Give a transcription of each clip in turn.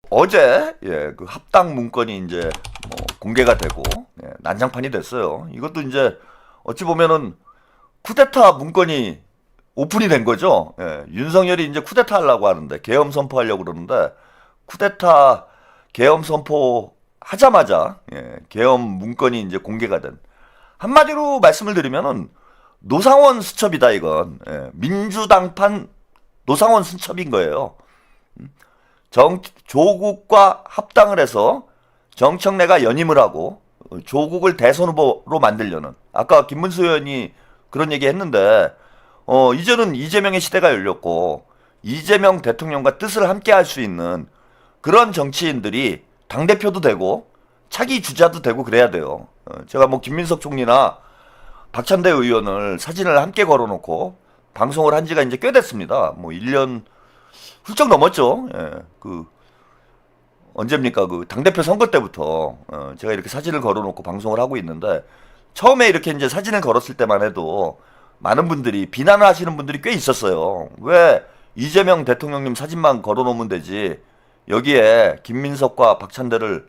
어제 그 합당 문건이 이제 뭐 공개가 되고 난장판이 됐어요. 이것도 이제 어찌 보면은 쿠데타 문건이 오픈이 된 거죠. 윤석열이 이제 쿠데타 하려고 하는데 계엄 선포하려고 그러는데 쿠데타 계엄 선포 하자마자 계엄 문건이 이제 공개가 된 한마디로 말씀을 드리면은 노상원 수첩이다 이건. 민주당판 노상원 수첩인 거예요. 조국과 합당을 해서 정청래가 연임을 하고 조국을 대선 후보로 만들려는, 아까 김문수 의원이 그런 얘기 했는데 이제는 이재명의 시대가 열렸고 이재명 대통령과 뜻을 함께 할 수 있는 그런 정치인들이 당대표도 되고 차기 주자도 되고 그래야 돼요. 제가 뭐 김민석 총리나 박찬대 의원을 사진을 함께 걸어놓고 방송을 한 지가 이제 꽤 됐습니다. 뭐 1년 훌쩍 넘었죠. 언제입니까? 그 당대표 선거 때부터 제가 이렇게 사진을 걸어놓고 방송을 하고 있는데, 처음에 이렇게 이제 사진을 걸었을 때만 해도 많은 분들이 비난을 하시는 분들이 꽤 있었어요. 왜 이재명 대통령님 사진만 걸어놓으면 되지 여기에 김민석과 박찬대를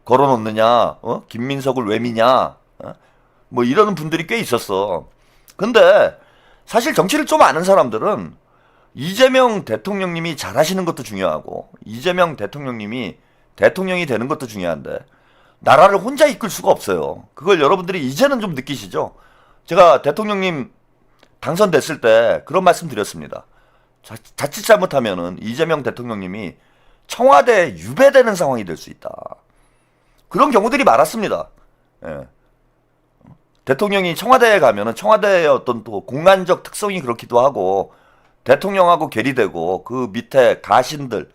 걸어놓느냐, 김민석을 왜 미냐, 뭐 이러는 분들이 꽤 있었어. 근데 사실 정치를 좀 아는 사람들은 이재명 대통령님이 잘하시는 것도 중요하고 이재명 대통령님이 대통령이 되는 것도 중요한데 나라를 혼자 이끌 수가 없어요. 그걸 여러분들이 이제는 좀 느끼시죠? 제가 대통령님 당선됐을 때 그런 말씀 드렸습니다. 자칫 잘못하면은 이재명 대통령님이 청와대에 유배되는 상황이 될 수 있다. 그런 경우들이 많았습니다. 대통령이 청와대에 가면은 청와대의 어떤 또 공간적 특성이 그렇기도 하고 대통령하고 괴리되고 그 밑에 가신들,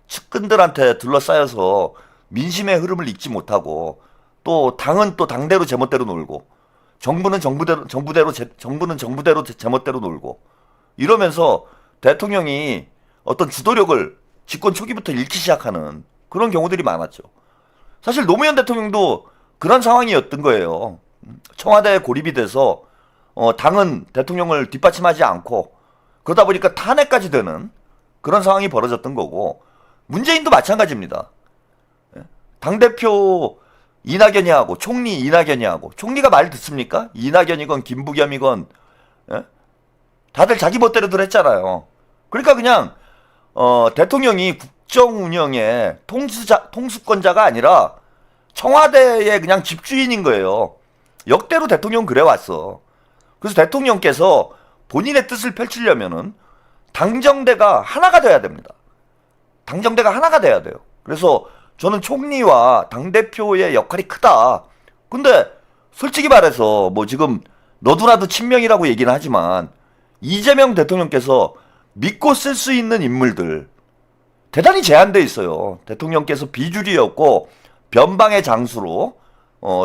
측근들한테 둘러싸여서 민심의 흐름을 읽지 못하고, 또 당은 또 당대로 제멋대로 놀고 정부는 정부대로 제멋대로 놀고 이러면서 대통령이 어떤 주도력을 집권 초기부터 잃기 시작하는 그런 경우들이 많았죠. 사실 노무현 대통령도 그런 상황이었던 거예요. 청와대에 고립이 돼서 당은 대통령을 뒷받침하지 않고 그러다 보니까 탄핵까지 되는 그런 상황이 벌어졌던 거고, 문재인도 마찬가지입니다. 당대표 이낙연이 하고 총리 이낙연이 하고, 총리가 말 듣습니까? 이낙연이건 김부겸이건 다들 자기 멋대로들 했잖아요. 그러니까 그냥 대통령이 국정 운영의 통수권자가 아니라 청와대의 그냥 집주인인 거예요. 역대로 대통령은 그래왔어. 그래서 대통령께서 본인의 뜻을 펼치려면은 당정대가 하나가 돼야 됩니다. 당정대가 하나가 돼야 돼요. 그래서 저는 총리와 당대표의 역할이 크다. 근데 솔직히 말해서 뭐 지금 너도나도 친명이라고 얘기는 하지만 이재명 대통령께서 믿고 쓸 수 있는 인물들 대단히 제한돼 있어요. 대통령께서 비주류였고 변방의 장수로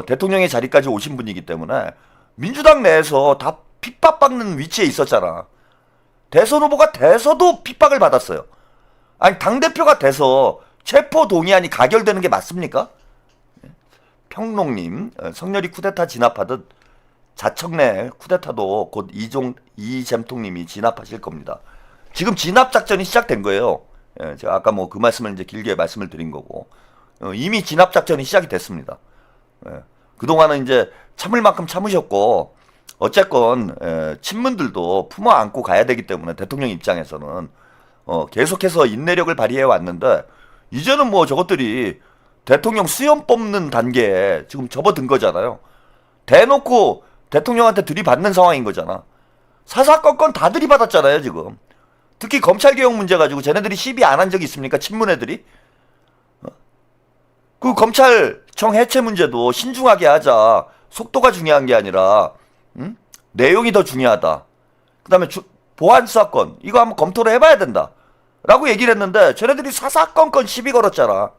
대통령의 자리까지 오신 분이기 때문에 민주당 내에서 다 핍박받는 위치에 있었잖아. 대선 후보가 돼서도 핍박을 받았어요. 아니 당대표가 돼서 체포 동의안이 가결되는 게 맞습니까? 평롱님, 성렬이 쿠데타 진압하듯 자청래 쿠데타도 곧 이잼통님이 진압하실 겁니다. 지금 진압 작전이 시작된 거예요. 제가 아까 뭐 그 말씀을 이제 길게 말씀을 드린 거고, 이미 진압 작전이 시작이 됐습니다. 그동안은 이제 참을 만큼 참으셨고, 어쨌건 친문들도 품어 안고 가야 되기 때문에 대통령 입장에서는 계속해서 인내력을 발휘해 왔는데, 이제는 뭐 저것들이 대통령 수염 뽑는 단계에 지금 접어든 거잖아요. 대놓고 대통령한테 들이받는 상황인 거잖아. 사사건건 다 들이받았잖아요 지금. 특히 검찰개혁 문제 가지고 쟤네들이 시비 안 한 적이 있습니까? 친문 애들이? 그 검찰청 해체 문제도 신중하게 하자. 속도가 중요한 게 아니라 내용이 더 중요하다. 그 다음에 보안 사건 이거 한번 검토를 해봐야 된다 라고 얘기를 했는데 쟤네들이 사사건건 시비 걸었잖아.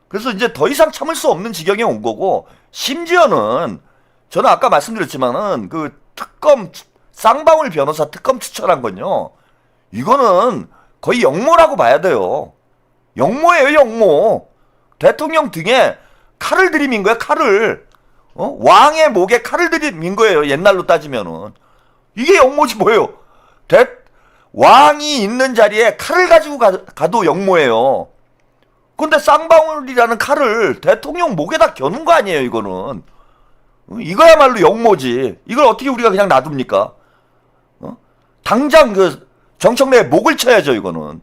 그래서 이제 더 이상 참을 수 없는 지경에 온 거고, 심지어는 저는 아까 말씀드렸지만은 그 특검 쌍방울 변호사 특검 추천한 건요, 이거는 거의 역모라고 봐야 돼요. 역모예요 역모. 대통령 등에 칼을 들이민 거야 칼을. 왕의 목에 칼을 들이민 거예요 옛날로 따지면은. 이게 역모지 뭐예요. 왕이 있는 자리에 칼을 가지고 가도 역모예요. 근데 쌍방울이라는 칼을 대통령 목에다 겨눈 거 아니에요, 이거는. 이거야말로 역모지. 이걸 어떻게 우리가 그냥 놔둡니까? 당장 그 정청래의 목을 쳐야죠, 이거는.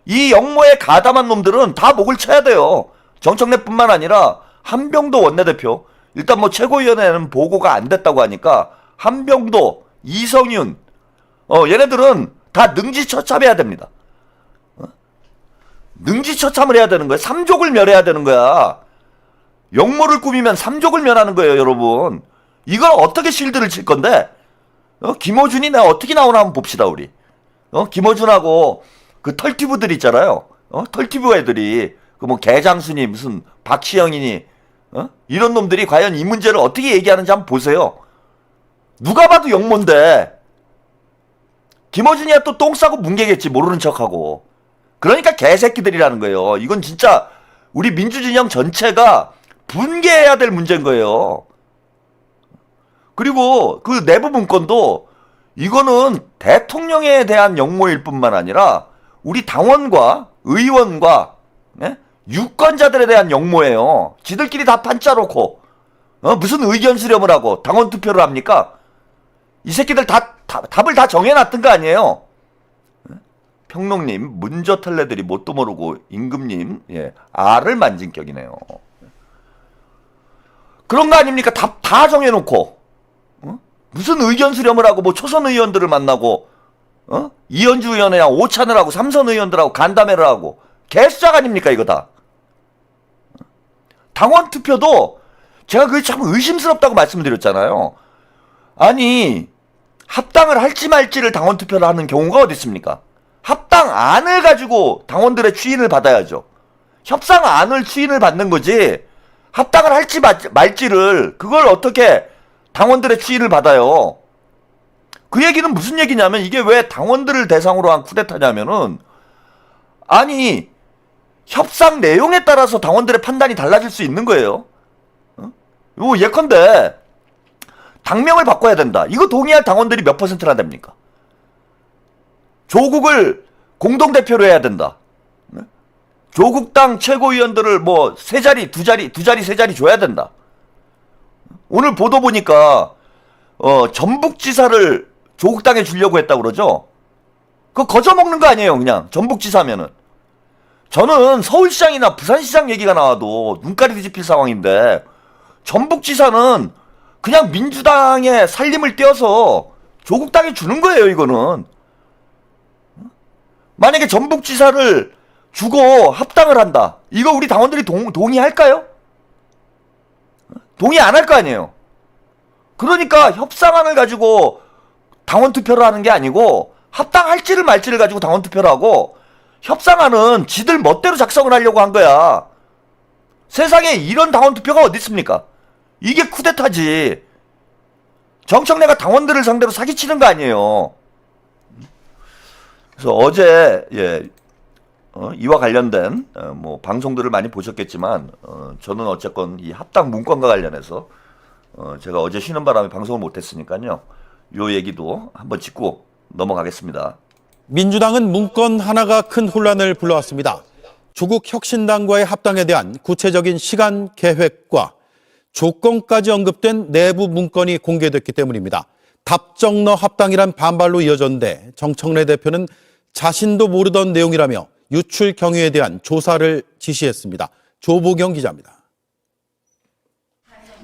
이 역모에 가담한 놈들은 다 목을 쳐야 돼요. 정청래뿐만 아니라 한병도 원내대표. 일단 뭐 최고위원회는 보고가 안 됐다고 하니까 한병도, 이성윤, 얘네들은 다 능지처참해야 됩니다. 능지처참을 해야 되는 거야. 삼족을 멸해야 되는 거야. 역모를 꾸미면 삼족을 멸하는 거예요, 여러분. 이걸 어떻게 실드를 칠 건데? 김어준이 내가 어떻게 나오나 한번 봅시다, 우리. 김어준하고 그 털티브들 있잖아요. 털티브 애들이 그 뭐 개장순이 무슨 박시영이니 이런 놈들이 과연 이 문제를 어떻게 얘기하는지 한번 보세요. 누가 봐도 역모인데 김어준이야 또 똥 싸고 뭉개겠지, 모르는 척하고. 그러니까 개새끼들이라는 거예요. 이건 진짜 우리 민주진영 전체가 분개해야 될 문제인 거예요. 그리고 그 내부 문건도 이거는 대통령에 대한 역모일 뿐만 아니라 우리 당원과 의원과 유권자들에 대한 역모예요. 지들끼리 다 판짜놓고 무슨 의견 수렴을 하고 당원 투표를 합니까? 이 새끼들 답을 다 정해놨던 거 아니에요. 평롱님, 문저털레들이 뭣도 모르고 임금님, 알을 만진 격이네요. 그런 거 아닙니까? 다 정해놓고 무슨 의견 수렴을 하고 뭐 초선 의원들을 만나고 이현주 의원이랑 오찬을 하고 삼선 의원들하고 간담회를 하고 개수작 아닙니까 이거 다. 당원 투표도 제가 그게 참 의심스럽다고 말씀드렸잖아요. 아니 합당을 할지 말지를 당원 투표를 하는 경우가 어디 있습니까? 합당안을 가지고 당원들의 추인을 받아야죠. 협상안을 추인을 받는 거지 합당을 할지 말지를 그걸 어떻게 당원들의 추인을 받아요. 그 얘기는 무슨 얘기냐면 이게 왜 당원들을 대상으로 한 쿠데타냐면은 아니 협상 내용에 따라서 당원들의 판단이 달라질 수 있는 거예요. 요 예컨대 당명을 바꿔야 된다. 이거 동의할 당원들이 몇 퍼센트나 됩니까? 조국을 공동대표로 해야 된다. 조국당 최고위원들을 뭐 세 자리, 두 자리, 세 자리 줘야 된다. 오늘 보도 보니까 전북지사를 조국당에 주려고 했다고 그러죠. 그거 거저먹는 거 아니에요, 그냥 전북지사면은. 저는 서울시장이나 부산시장 얘기가 나와도 눈깔이 뒤집힐 상황인데 전북지사는 그냥 민주당의 살림을 떼어서 조국당에 주는 거예요, 이거는. 만약에 전북지사를 주고 합당을 한다. 이거 우리 당원들이 동의할까요? 동의 안 할 거 아니에요. 그러니까 협상안을 가지고 당원 투표를 하는 게 아니고 합당할지를 말지를 가지고 당원 투표를 하고 협상안은 지들 멋대로 작성을 하려고 한 거야. 세상에 이런 당원 투표가 어디 있습니까? 이게 쿠데타지. 정청래가 당원들을 상대로 사기치는 거 아니에요. 그래서 어제 이와 관련된 뭐 방송들을 많이 보셨겠지만 저는 어쨌건 이 합당 문건과 관련해서 제가 어제 쉬는 바람에 방송을 못했으니까요. 요 얘기도 한번 짚고 넘어가겠습니다. 민주당은 문건 하나가 큰 혼란을 불러왔습니다. 조국 혁신당과의 합당에 대한 구체적인 시간 계획과 조건까지 언급된 내부 문건이 공개됐기 때문입니다. 답정너 합당이란 반발로 이어졌는데 정청래 대표는 자신도 모르던 내용이라며 유출 경위에 대한 조사를 지시했습니다. 조보경 기자입니다.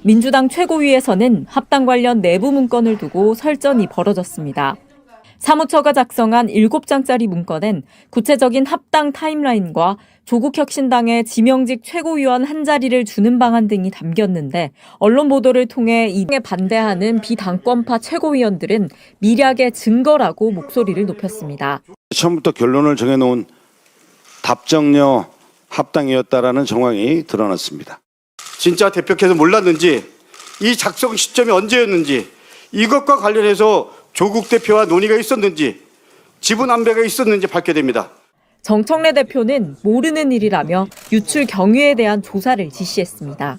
민주당 최고위에서는 합당 관련 내부 문건을 두고 설전이 벌어졌습니다. 사무처가 작성한 7장짜리 문건엔 구체적인 합당 타임라인과 조국혁신당의 지명직 최고위원 한 자리를 주는 방안 등이 담겼는데 언론 보도를 통해 이에 반대하는 비당권파 최고위원들은 미략의 증거라고 목소리를 높였습니다. 처음부터 결론을 정해놓은 답정너 합당이었다라는 정황이 드러났습니다. 진짜 대표께서 몰랐는지 이 작성 시점이 언제였는지 이것과 관련해서 조국 대표와 논의가 있었는지 지분 안배가 있었는지 밝혀됩니다. 정청래 대표는 모르는 일이라며 유출 경위에 대한 조사를 지시했습니다.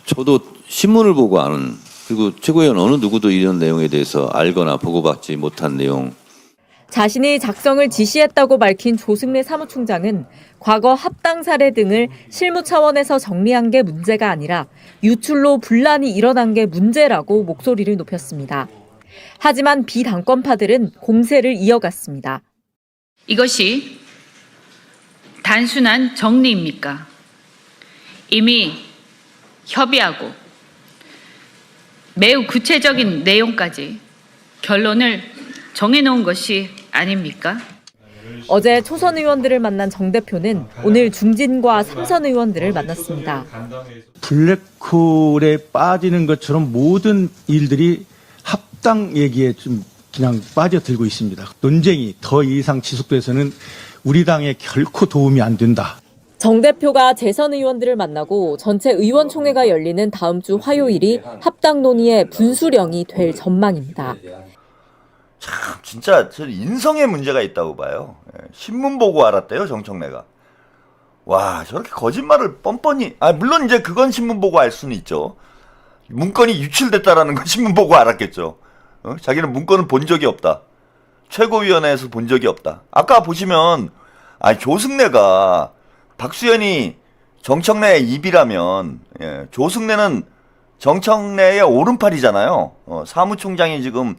저도 신문을 보고 아는, 그리고 최고위원 어느 누구도 이런 내용에 대해서 알거나 보고받지 못한 내용. 자신이 작성을 지시했다고 밝힌 조승래 사무총장은 과거 합당 사례 등을 실무 차원에서 정리한 게 문제가 아니라 유출로 분란이 일어난 게 문제라고 목소리를 높였습니다. 하지만 비당권파들은 공세를 이어갔습니다. 이것이 단순한 정리입니까? 이미 협의하고 매우 구체적인 내용까지 결론을 정해놓은 것이 아닙니까? 어제 초선 의원들을 만난 정 대표는 오늘 중진과 삼선 의원들을 만났습니다. 블랙홀에 빠지는 것처럼 모든 일들이 합당 얘기에 좀 그냥 빠져들고 있습니다. 논쟁이 더 이상 지속돼서는 우리 당에 결코 도움이 안 된다. 정 대표가 재선 의원들을 만나고 전체 의원총회가 열리는 다음 주 화요일이 합당 논의의 분수령이 될 전망입니다. 참 진짜 저는 인성에 문제가 있다고 봐요. 신문 보고 알았대요, 정청래가. 와, 저렇게 거짓말을 뻔뻔히. 물론 이제 그건 신문 보고 알 수는 있죠. 문건이 유출됐다라는 건 신문 보고 알았겠죠. 자기는 문건을 본 적이 없다. 최고위원회에서 본 적이 없다. 아까 보시면 조승래가 박수현이 정청래의 입이라면 조승래는 정청래의 오른팔이잖아요. 사무총장이 지금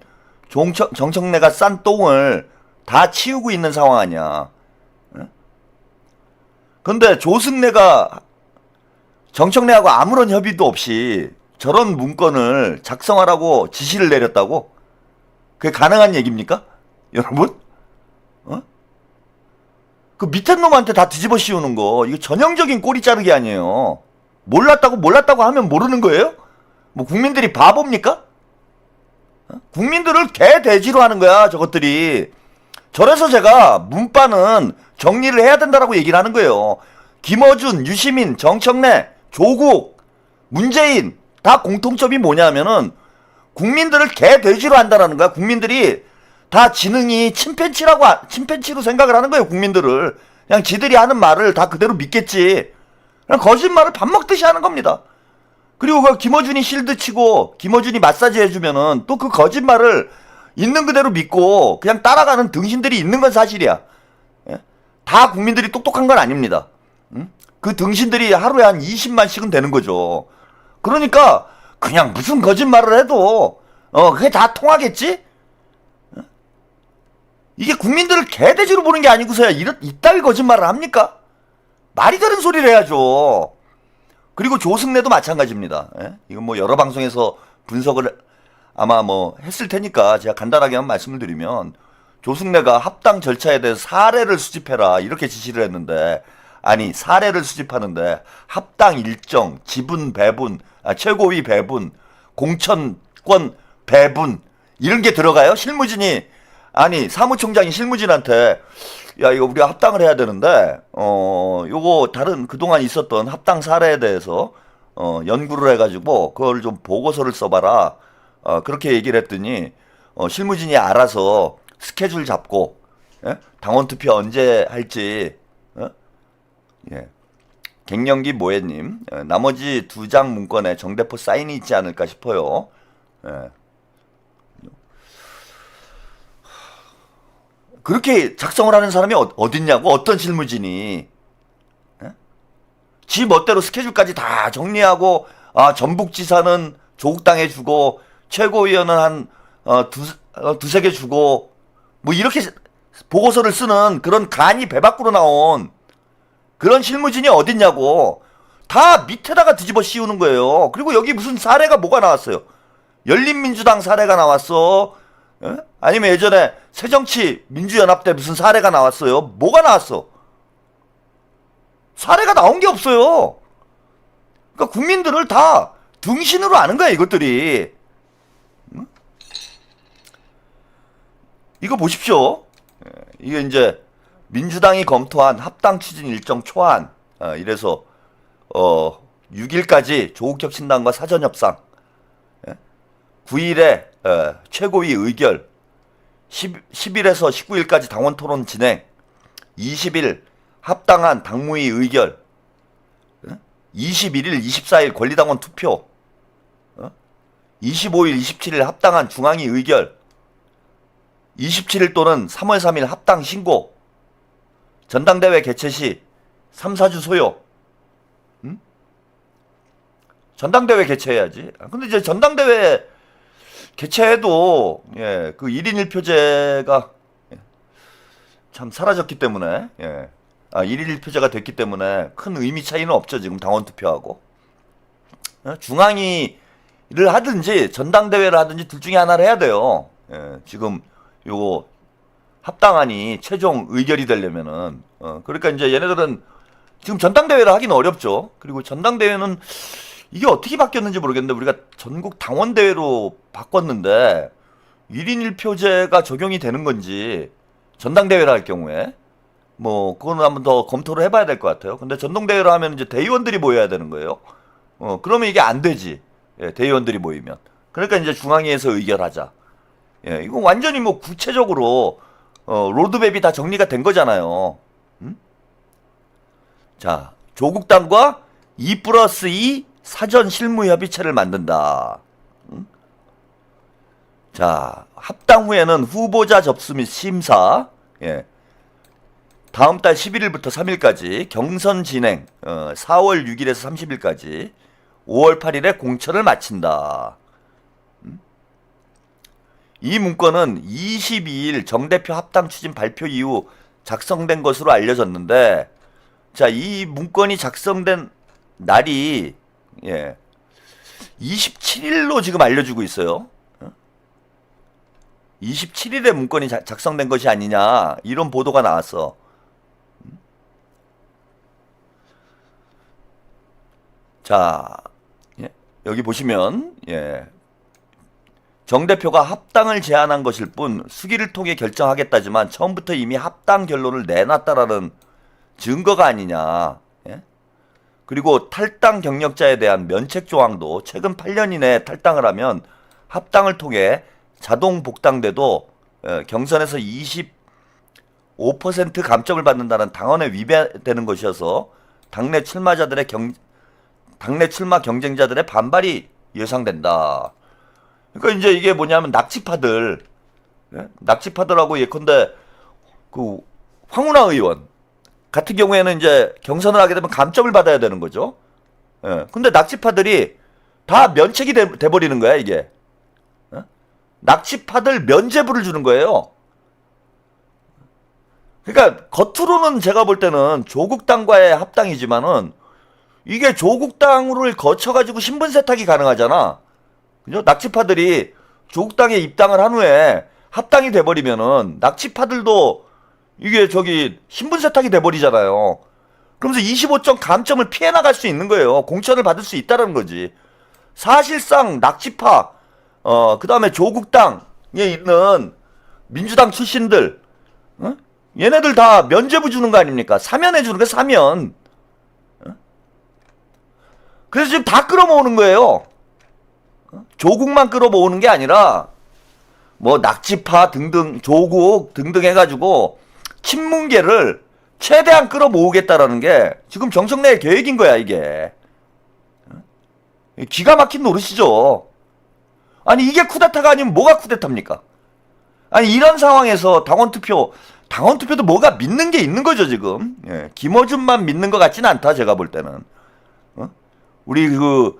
정청래가 싼 똥을 다 치우고 있는 상황 아니야. 근데 조승래가 정청래하고 아무런 협의도 없이 저런 문건을 작성하라고 지시를 내렸다고? 그게 가능한 얘기입니까? 여러분? 그 밑에 놈한테 다 뒤집어 씌우는 거 이거 전형적인 꼬리 자르기 아니에요. 몰랐다고 하면 모르는 거예요? 뭐 국민들이 바보입니까? 국민들을 개돼지로 하는 거야 저것들이. 저래서 제가 문바는 정리를 해야 된다라고 얘기를 하는 거예요. 김어준, 유시민, 정청래, 조국, 문재인 다 공통점이 뭐냐면은 국민들을 개돼지로 한다라는 거야. 국민들이 다 지능이 침팬치로 생각을 하는 거예요. 국민들을 그냥 지들이 하는 말을 다 그대로 믿겠지. 그냥 거짓말을 밥 먹듯이 하는 겁니다. 그리고 그 김어준이 실드 치고 김어준이 마사지 해주면은 또 그 거짓말을 있는 그대로 믿고 그냥 따라가는 등신들이 있는 건 사실이야. 다 국민들이 똑똑한 건 아닙니다. 그 등신들이 하루에 한 20만씩은 되는 거죠. 그러니까 그냥 무슨 거짓말을 해도 그게 다 통하겠지? 이게 국민들을 개돼지로 보는 게 아니고서야 이따위 거짓말을 합니까? 말이 되는 소리를 해야죠. 그리고 조승래도 마찬가지입니다. 이건 뭐 여러 방송에서 분석을 아마 뭐 했을 테니까 제가 간단하게만 말씀을 드리면 조승래가 합당 절차에 대해서 사례를 수집해라 이렇게 지시를 했는데 아니 사례를 수집하는데 합당 일정, 지분 배분, 최고위 배분, 공천권 배분 이런 게 들어가요? 실무진이 아니 사무총장이 실무진한테 야 이거 우리가 합당을 해야 되는데 요거 다른 그동안 있었던 합당 사례에 대해서 연구를 해가지고 그걸 좀 보고서를 써봐라 그렇게 얘기를 했더니 실무진이 알아서 스케줄 잡고 당원 투표 언제 할지 갱년기 모해님 나머지 2장 문건에 정대표 사인이 있지 않을까 싶어요. 그렇게 작성을 하는 사람이 어딨냐고 어떤 실무진이 지 멋대로 스케줄까지 다 정리하고 전북지사는 조국당에 주고 최고위원은 한 두세 개 주고 뭐 이렇게 보고서를 쓰는 그런 간이 배 밖으로 나온 그런 실무진이 어딨냐고 다 밑에다가 뒤집어 씌우는 거예요. 그리고 여기 무슨 사례가 뭐가 나왔어요? 열린민주당 사례가 나왔어. 아니면 예전에 새정치 민주연합 때 무슨 사례가 나왔어요? 뭐가 나왔어? 사례가 나온 게 없어요. 그러니까 국민들을 다 등신으로 아는 거야 이것들이. 이거 보십시오. 이게 이제 민주당이 검토한 합당 추진 일정 초안 이래서 6일까지 조국혁신당과 사전협상 9일에 최고위 의결 10일에서 19일까지 당원 토론 진행 20일 합당한 당무위 의결 21일 24일 권리당원 투표 25일 27일 합당한 중앙위 의결 27일 또는 3월 3일 합당 신고, 전당대회 개최 시 3, 4주 소요. 전당대회 개최해야지. 근데 이제 전당대회 개최해도 그 1인 1표제가 참 사라졌기 때문에 1인 1표제가 됐기 때문에 큰 의미 차이는 없죠. 지금 당원 투표하고. 중앙위를 하든지 전당대회를 하든지 둘 중에 하나를 해야 돼요. 지금 요거 합당안이 최종 의결이 되려면은 그러니까 이제 얘네들은 지금 전당대회를 하기는 어렵죠. 그리고 전당대회는 이게 어떻게 바뀌었는지 모르겠는데 우리가 전국 당원대회로 바꿨는데 1인 1표제가 적용이 되는 건지 전당대회를 할 경우에 뭐 그거는 한번 더 검토를 해봐야 될 것 같아요. 근데 전당대회를 하면 이제 대의원들이 모여야 되는 거예요. 그러면 이게 안 되지. 대의원들이 모이면. 그러니까 이제 중앙위에서 의결하자. 이거 완전히 뭐 구체적으로 로드맵이 다 정리가 된 거잖아요. 자, 조국당과 2+2 사전 실무 협의체를 만든다. 자, 합당 후에는 후보자 접수 및 심사, 다음 달 11일부터 3일까지 경선 진행, 4월 6일에서 30일까지 5월 8일에 공천을 마친다. 이 문건은 22일 정대표 합당 추진 발표 이후 작성된 것으로 알려졌는데, 자, 이 문건이 작성된 날이 27일로 지금 알려주고 있어요. 27일에 문건이 작성된 것이 아니냐 이런 보도가 나왔어. 자, 여기 보시면 정 대표가 합당을 제안한 것일 뿐 수기를 통해 결정하겠다지만 처음부터 이미 합당 결론을 내놨다라는 증거가 아니냐. 그리고 탈당 경력자에 대한 면책 조항도 최근 8년 이내에 탈당을 하면 합당을 통해 자동 복당돼도 경선에서 25% 감점을 받는다는 당원에 위배되는 것이어서 당내 출마자들의 당내 출마 경쟁자들의 반발이 예상된다. 그러니까 이제 이게 뭐냐면 낙지파들하고 예컨대 그 황운하 의원 같은 경우에는 이제 경선을 하게 되면 감점을 받아야 되는 거죠. 근데 낙지파들이 다 면책이 돼버리는 거야, 이게. 낙지파들 면죄부를 주는 거예요. 그러니까 겉으로는 제가 볼 때는 조국당과의 합당이지만은 이게 조국당을 거쳐가지고 신분 세탁이 가능하잖아. 그죠? 낙지파들이 조국당에 입당을 한 후에 합당이 돼버리면은 낙지파들도 이게 신분 세탁이 돼버리잖아요. 그러면서 25점 감점을 피해 나갈 수 있는 거예요. 공천을 받을 수 있다는 거지. 사실상 낙지파, 그 다음에 조국당에 있는 민주당 출신들, 얘네들 다 면죄부 주는 거 아닙니까? 사면해 주는 거, 사면. 그래서 지금 다 끌어모으는 거예요. 조국만 끌어모으는 게 아니라 뭐 낙지파 등등, 조국 등등 해가지고 친문계를 최대한 끌어모으겠다라는 게 지금 정청래의 계획인 거야, 이게. 기가 막힌 노릇이죠. 아니, 이게 쿠데타가 아니면 뭐가 쿠데타입니까? 아니, 이런 상황에서 당원투표도 뭐가 믿는 게 있는 거죠, 지금. 김어준만 믿는 것 같지는 않다, 제가 볼 때는. 우리 그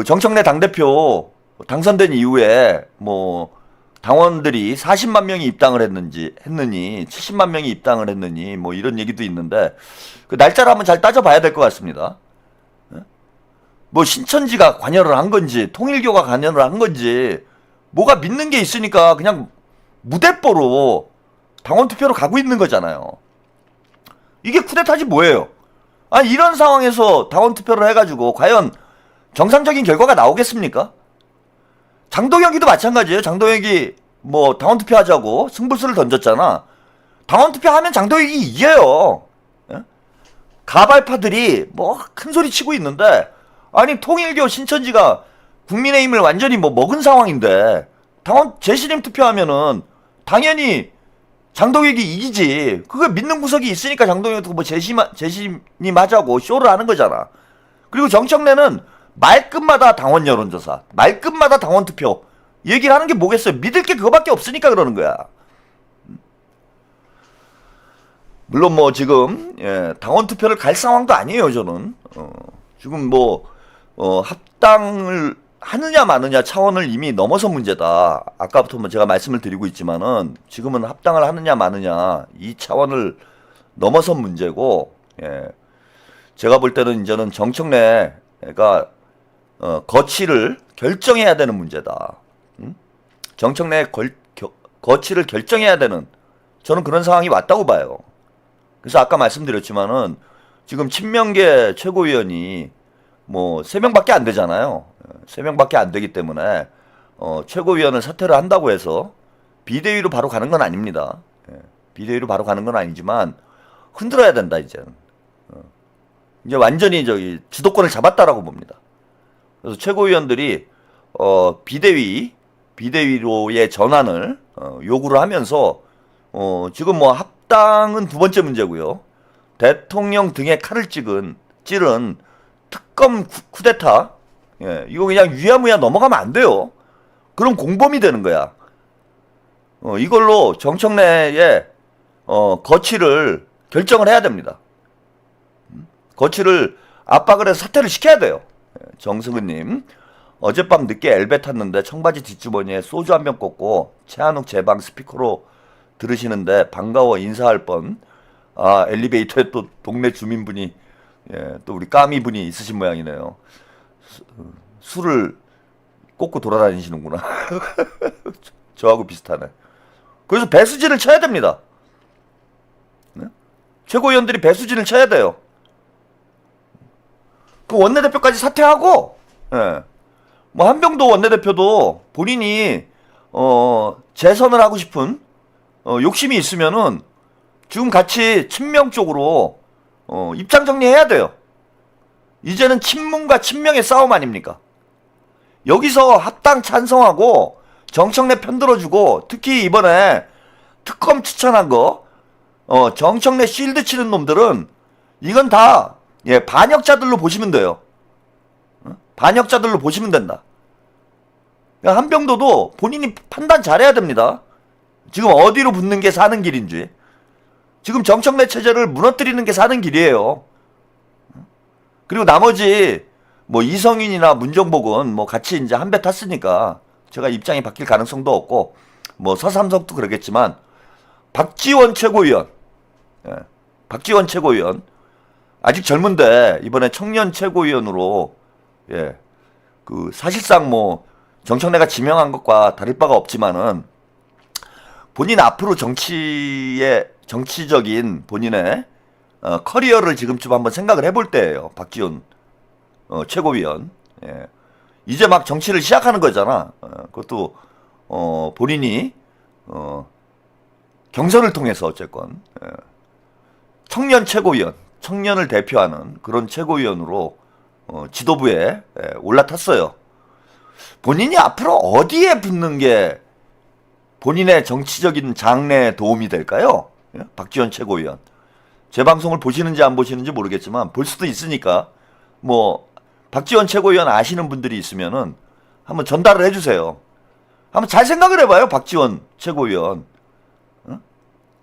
정청래 당대표 당선된 이후에 뭐 당원들이 40만 명이 입당을 했느니 70만 명이 입당을 했느니 뭐 이런 얘기도 있는데 그 날짜를 한번 잘 따져봐야 될 것 같습니다. 뭐 신천지가 관여를 한 건지 통일교가 관여를 한 건지 뭐가 믿는 게 있으니까 그냥 무대뽀로 당원투표로 가고 있는 거잖아요. 이게 쿠데타지 뭐예요? 아니, 이런 상황에서 당원투표를 해가지고 과연 정상적인 결과가 나오겠습니까? 장동혁이도 마찬가지예요. 장동혁이 뭐 당원투표 하자고 승부수를 던졌잖아. 당원투표 하면 장동혁이 이겨요. 가발파들이 뭐 큰소리 치고 있는데 아니, 통일교 신천지가 국민의힘을 완전히 뭐 먹은 상황인데 재신임 투표하면은 당연히 장동혁이 이기지. 그거 믿는 구석이 있으니까 장동혁도 뭐 재신임 하자고 쇼를 하는 거잖아. 그리고 정청래는 말끝마다 당원 여론조사, 말끝마다 당원 투표 얘기를 하는 게 뭐겠어요? 믿을 게 그거밖에 없으니까 그러는 거야. 물론 뭐 지금 당원 투표를 갈 상황도 아니에요. 저는 지금 뭐 합당을 하느냐 마느냐 차원을 이미 넘어선 문제다. 아까부터 뭐 제가 말씀을 드리고 있지만은 지금은 합당을 하느냐 마느냐 이 차원을 넘어선 문제고, 제가 볼 때는 이제는 정청래가 거취를 결정해야 되는 문제다. 정청래 거취를 결정해야 되는, 저는 그런 상황이 왔다고 봐요. 그래서 아까 말씀드렸지만은 지금 친명계 최고위원이 뭐 3명밖에 안 되잖아요. 3명밖에 안 되기 때문에 최고위원을 사퇴를 한다고 해서 비대위로 바로 가는 건 아닙니다. 비대위로 바로 가는 건 아니지만 흔들어야 된다. 이제 완전히 저기 주도권을 잡았다라고 봅니다. 그래서 최고위원들이 비대위로의 전환을 요구를 하면서 지금 뭐 합당은 두 번째 문제고요. 대통령 등에 칼을 찌른 특검 쿠데타, 이거 그냥 유야무야 넘어가면 안 돼요. 그럼 공범이 되는 거야. 이걸로 정청래의 거취를 결정을 해야 됩니다. 거취를 압박을 해서 사퇴를 시켜야 돼요. 정승은님, 어젯밤 늦게 엘베 탔는데 청바지 뒷주머니에 소주 한 병 꽂고 최한욱 제 방 스피커로 들으시는데 반가워 인사할 뻔. 엘리베이터에 또 동네 주민분이, 또 우리 까미 분이 있으신 모양이네요. 술을 꽂고 돌아다니시는구나. 저하고 비슷하네. 그래서 배수진을 쳐야 됩니다. 최고위원들이 배수진을 쳐야 돼요. 그 원내대표까지 사퇴하고, 뭐 한병도 원내대표도 본인이 재선을 하고 싶은 욕심이 있으면은 지금 같이 친명 쪽으로 입장 정리해야 돼요. 이제는 친문과 친명의 싸움 아닙니까? 여기서 합당 찬성하고 정청래 편들어주고, 특히 이번에 특검 추천한 거 정청래 실드 치는 놈들은 이건 다 반역자들로 보시면 돼요. 반역자들로 보시면 된다. 그러니까 한병도도 본인이 판단 잘해야 됩니다. 지금 어디로 붙는 게 사는 길인지. 지금 정청래 체제를 무너뜨리는 게 사는 길이에요. 그리고 나머지 뭐 이성윤이나 문정복은 뭐 같이 이제 한 배 탔으니까 제가 입장이 바뀔 가능성도 없고, 뭐 서삼석도 그러겠지만 박지원 최고위원, 박지원 최고위원 아직 젊은데 이번에 청년 최고위원으로 그 사실상 뭐 정청래가 지명한 것과 다를 바가 없지만은 본인 앞으로 정치적인 본인의 커리어를 지금쯤 한번 생각을 해볼 때예요. 박지원 최고위원. 이제 막 정치를 시작하는 거잖아. 그것도 본인이 경선을 통해서 어쨌건 청년 최고위원, 청년을 대표하는 그런 최고위원으로 지도부에 올라탔어요. 본인이 앞으로 어디에 붙는 게 본인의 정치적인 장래에 도움이 될까요? 박지원 최고위원. 제 방송을 보시는지 안 보시는지 모르겠지만 볼 수도 있으니까 뭐 박지원 최고위원 아시는 분들이 있으면은 한번 전달을 해주세요. 한번 잘 생각을 해봐요. 박지원 최고위원.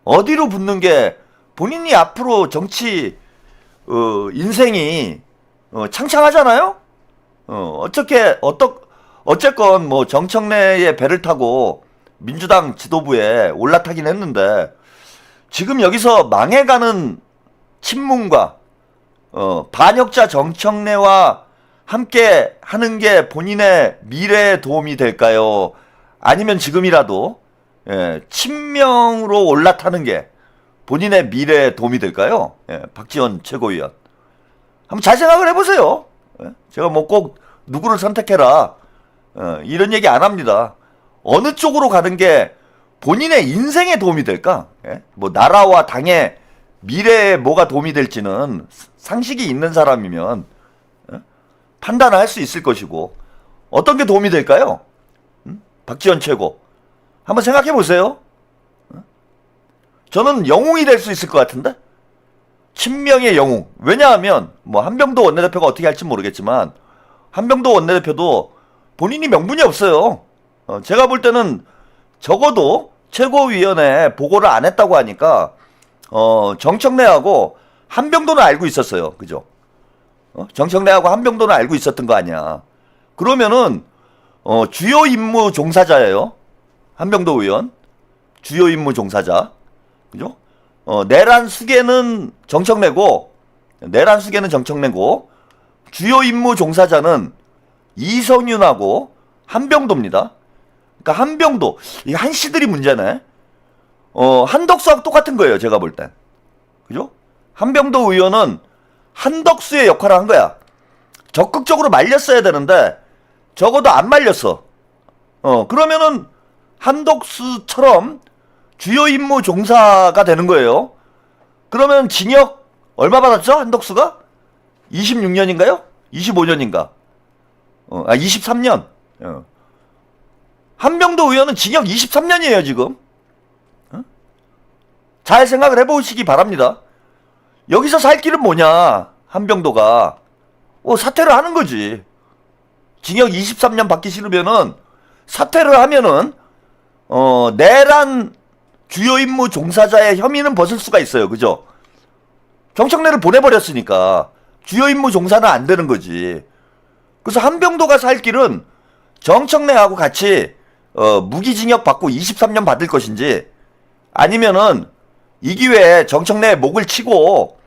어디로 붙는 게 본인이 앞으로 정치 인생이 창창하잖아요. 어쨌건 뭐 정청래의 배를 타고 민주당 지도부에 올라타긴 했는데 지금 여기서 망해가는 친문과 반역자 정청래와 함께 하는 게 본인의 미래에 도움이 될까요? 아니면 지금이라도 친명으로 올라타는 게 본인의 미래에 도움이 될까요? 박지원 최고위원. 한번 잘 생각을 해보세요. 제가 뭐 꼭 누구를 선택해라 이런 얘기 안 합니다. 어느 쪽으로 가는 게 본인의 인생에 도움이 될까? 뭐 나라와 당의 미래에 뭐가 도움이 될지는 상식이 있는 사람이면 판단을 할 수 있을 것이고, 어떤 게 도움이 될까요? 박지원 최고. 한번 생각해 보세요. 저는 영웅이 될 수 있을 것 같은데? 친명의 영웅. 왜냐하면 뭐 한병도 원내대표가 어떻게 할지 모르겠지만 한병도 원내대표도 본인이 명분이 없어요. 제가 볼 때는 적어도 최고위원회 보고를 안 했다고 하니까 정청래하고 한병도는 알고 있었어요. 그죠? 정청래하고 한병도는 알고 있었던 거 아니야. 그러면은 주요 임무 종사자예요. 한병도 의원. 주요 임무 종사자. 그죠? 내란 수계는 정청래고 주요 임무 종사자는 이성윤하고 한병도입니다. 그러니까 한병도, 이 한씨들이 문제네. 한덕수하고 똑같은 거예요, 제가 볼 땐. 그죠? 한병도 의원은 한덕수의 역할을 한 거야. 적극적으로 말렸어야 되는데 적어도 안 말렸어. 그러면은 한덕수처럼 주요 임무 종사가 되는 거예요. 그러면 징역 얼마 받았죠? 한덕수가? 26년인가요? 25년인가? 23년. 한병도 의원은 징역 23년이에요, 지금. 잘 생각을 해보시기 바랍니다. 여기서 살 길은 뭐냐, 한병도가. 사퇴를 하는 거지. 징역 23년 받기 싫으면은, 사퇴를 하면은, 내란 주요 임무 종사자의 혐의는 벗을 수가 있어요. 그죠? 정청래를 보내버렸으니까, 주요 임무 종사는 안 되는 거지. 그래서 한병도가 살 길은 정청래하고 같이, 무기징역 받고 23년 받을 것인지, 아니면은, 이 기회에 정청래의 목을 치고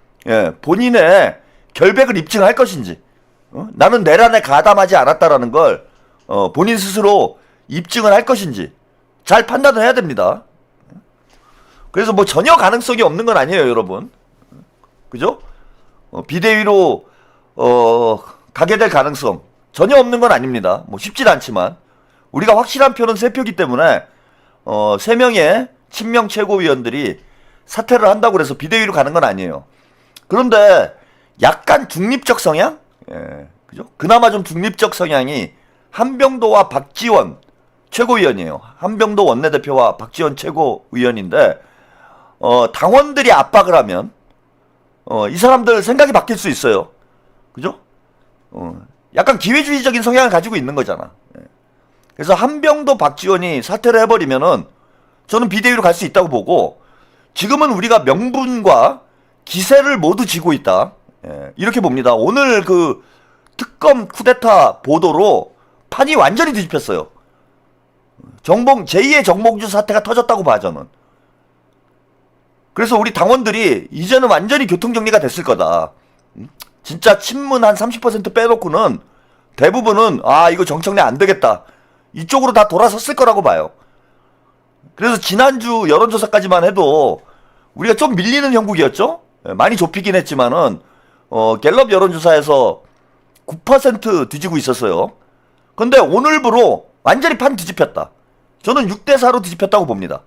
본인의 결백을 입증할 것인지, 나는 내란에 가담하지 않았다라는 걸 본인 스스로 입증을 할 것인지 잘 판단을 해야 됩니다. 그래서 뭐 전혀 가능성이 없는 건 아니에요, 여러분. 그죠? 비대위로 가게 될 가능성 전혀 없는 건 아닙니다. 뭐 쉽진 않지만 우리가 확실한 표는 3표기 때문에 3명의 친명 최고위원들이 사퇴를 한다고 그래서 비대위로 가는 건 아니에요. 그런데 약간 중립적 성향? 그죠? 그나마 좀 중립적 성향이 한병도와 박지원 최고위원이에요. 한병도 원내대표와 박지원 최고위원인데, 당원들이 압박을 하면, 이 사람들 생각이 바뀔 수 있어요. 그죠? 약간 기회주의적인 성향을 가지고 있는 거잖아. 그래서 한병도 박지원이 사퇴를 해버리면은, 저는 비대위로 갈 수 있다고 보고, 지금은 우리가 명분과 기세를 모두 지고 있다. 이렇게 봅니다. 오늘 그 특검 쿠데타 보도로 판이 완전히 뒤집혔어요. 제2의 정봉주 사태가 터졌다고 봐, 저는. 그래서 우리 당원들이 이제는 완전히 교통정리가 됐을 거다. 진짜 친문 한 30% 빼놓고는 대부분은 이거 정청래 안 되겠다, 이쪽으로 다 돌아섰을 거라고 봐요. 그래서 지난주 여론조사까지만 해도 우리가 좀 밀리는 형국이었죠? 많이 좁히긴 했지만은, 갤럽 여론조사에서 9% 뒤지고 있었어요. 근데 오늘부로 완전히 판 뒤집혔다. 저는 6대4로 뒤집혔다고 봅니다.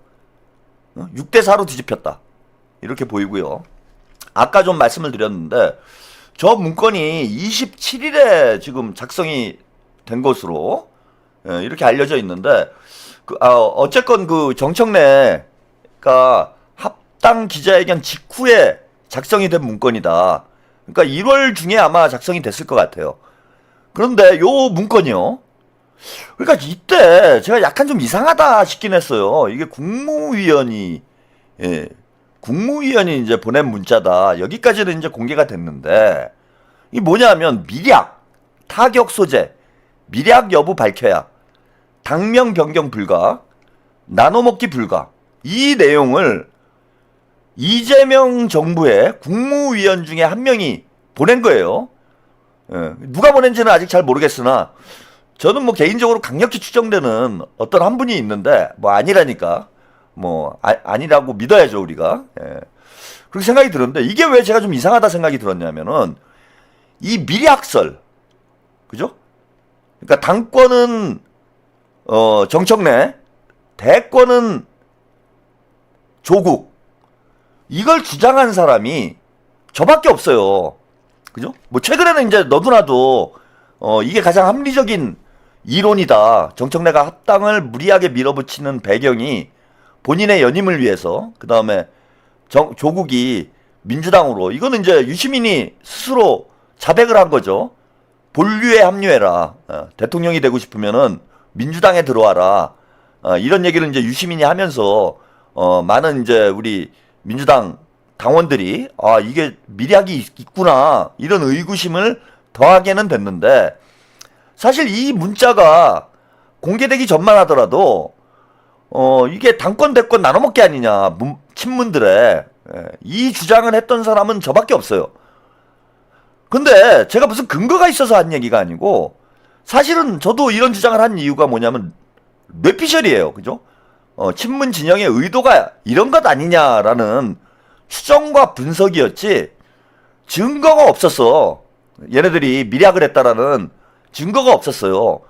6대4로 뒤집혔다. 이렇게 보이고요. 아까 좀 말씀을 드렸는데, 저 문건이 27일에 지금 작성이 된 것으로 이렇게 알려져 있는데, 어쨌건 그 정청래가 합당 기자회견 직후에 작성이 된 문건이다. 그러니까 1월 중에 아마 작성이 됐을 것 같아요. 그런데 요 문건이요. 그러니까 이때 제가 약간 좀 이상하다 싶긴 했어요. 이게 국무위원이 이제 보낸 문자다. 여기까지는 이제 공개가 됐는데, 이 뭐냐면 미략, 타격 소재, 미략 여부 밝혀야, 당명 변경 불가, 나눠먹기 불가, 이 내용을 이재명 정부의 국무위원 중에 한 명이 보낸 거예요. 누가 보낸지는 아직 잘 모르겠으나 저는 뭐 개인적으로 강력히 추정되는 어떤 한 분이 있는데, 뭐 아니라니까, 아니라고 믿어야죠, 우리가. 그렇게 생각이 들었는데, 이게 왜 제가 좀 이상하다 생각이 들었냐면은, 이 미략설, 그죠? 그러니까 당권은 정청래, 대권은 조국, 이걸 주장한 사람이 저밖에 없어요. 그죠? 뭐 최근에는 이제 너도나도 이게 가장 합리적인 이론이다. 정청래가 합당을 무리하게 밀어붙이는 배경이 본인의 연임을 위해서, 그 다음에 조국이 민주당으로, 이거는 이제 유시민이 스스로 자백을 한 거죠. 본류에 합류해라. 대통령이 되고 싶으면은 민주당에 들어와라. 이런 얘기를 이제 유시민이 하면서 많은 이제 우리 민주당 당원들이 이게 미략이 있구나 이런 의구심을 더하게는 됐는데 사실 이 문자가 공개되기 전만 하더라도 이게 당권 대권 나눠먹기 아니냐 친문들의 이 주장을 했던 사람은 저밖에 없어요. 근데 제가 무슨 근거가 있어서 한 얘기가 아니고 사실은 저도 이런 주장을 한 이유가 뭐냐면 뇌피셜이에요. 그죠? 친문 진영의 의도가 이런 것 아니냐라는 추정과 분석이었지 증거가 없었어. 얘네들이 미략을 했다라는 증거가 없었어요.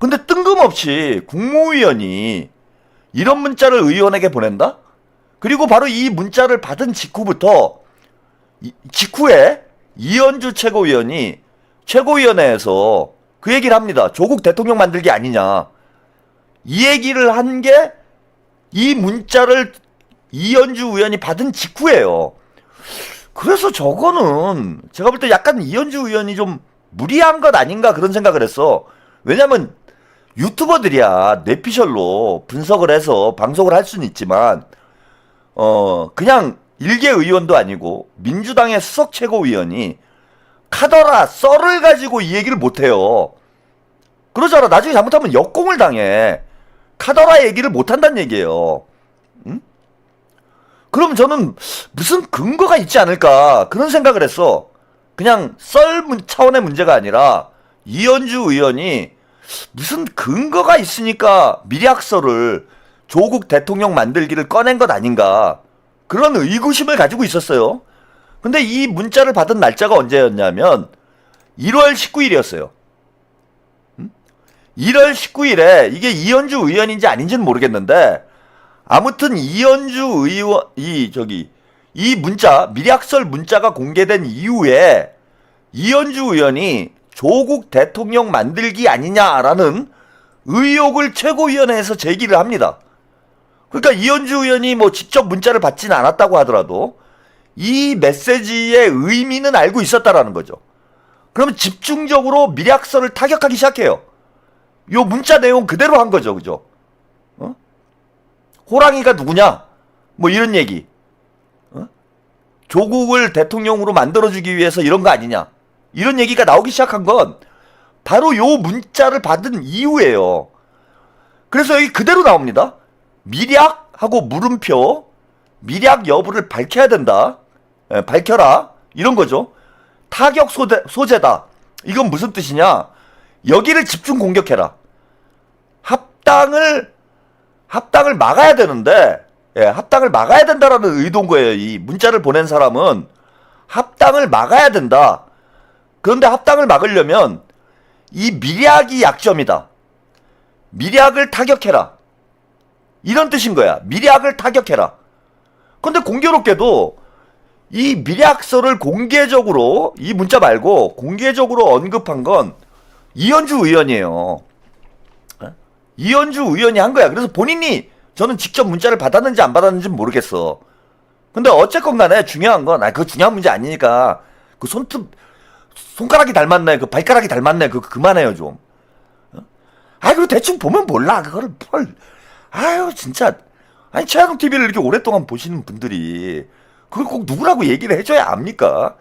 근데 뜬금없이 국무위원이 이런 문자를 의원에게 보낸다? 그리고 바로 이 문자를 받은 직후에 이현주 최고위원이 최고위원회에서 그 얘기를 합니다. 조국 대통령 만들기 아니냐. 이 얘기를 한 게 이 문자를 이현주 의원이 받은 직후예요. 그래서 저거는 제가 볼 때 약간 이현주 의원이 좀 무리한 것 아닌가 그런 생각을 했어. 왜냐면 유튜버들이야 뇌피셜로 분석을 해서 방송을 할 수는 있지만 그냥 일개 의원도 아니고 민주당의 수석 최고위원이 카더라 썰을 가지고 이 얘기를 못해요. 그러잖아. 나중에 잘못하면 역공을 당해. 카더라 얘기를 못한다는 얘기예요. 응? 그럼 저는 무슨 근거가 있지 않을까 그런 생각을 했어. 그냥 썰 차원의 문제가 아니라 이현주 의원이 무슨 근거가 있으니까 미략설을 조국 대통령 만들기를 꺼낸 것 아닌가 그런 의구심을 가지고 있었어요. 근데 이 문자를 받은 날짜가 언제였냐면 1월 19일이었어요. 1월 19일에 이게 이현주 의원인지 아닌지는 모르겠는데 아무튼 이현주 의원 이 문자 미략설 문자가 공개된 이후에 이현주 의원이 조국 대통령 만들기 아니냐라는 의혹을 최고위원회에서 제기를 합니다. 그러니까 이현주 의원이 뭐 직접 문자를 받지는 않았다고 하더라도 이 메시지의 의미는 알고 있었다라는 거죠. 그러면 집중적으로 미략설을 타격하기 시작해요. 요 문자 내용 그대로 한 거죠. 그죠? 호랑이가 누구냐? 뭐 이런 얘기. 조국을 대통령으로 만들어주기 위해서 이런 거 아니냐? 이런 얘기가 나오기 시작한 건 바로 요 문자를 받은 이후에요. 그래서 여기 그대로 나옵니다. 미략하고 물음표, 미략 여부를 밝혀야 된다. 밝혀라. 이런 거죠. 타격 소재다. 이건 무슨 뜻이냐? 여기를 집중 공격해라. 합당을 막아야 되는데, 합당을 막아야 된다라는 의도인 거예요. 이 문자를 보낸 사람은 합당을 막아야 된다. 그런데 합당을 막으려면 이 미략이 약점이다. 미략을 타격해라. 이런 뜻인 거야. 미략을 타격해라. 근데 공교롭게도 이 미략설을 공개적으로 이 문자 말고 공개적으로 언급한 건 이현주 의원이에요. 이현주 의원이 한 거야. 그래서 본인이 저는 직접 문자를 받았는지 안 받았는지는 모르겠어. 근데 어쨌건 간에 중요한 건 그거 중요한 문제 아니니까 그 손가락이 닮았네. 그 발가락이 닮았네. 그거 그만해요 좀. 그리고 대충 보면 몰라. 그거를 진짜. 아니 최하동 TV를 이렇게 오랫동안 보시는 분들이 그걸 꼭 누구라고 얘기를 해줘야 압니까?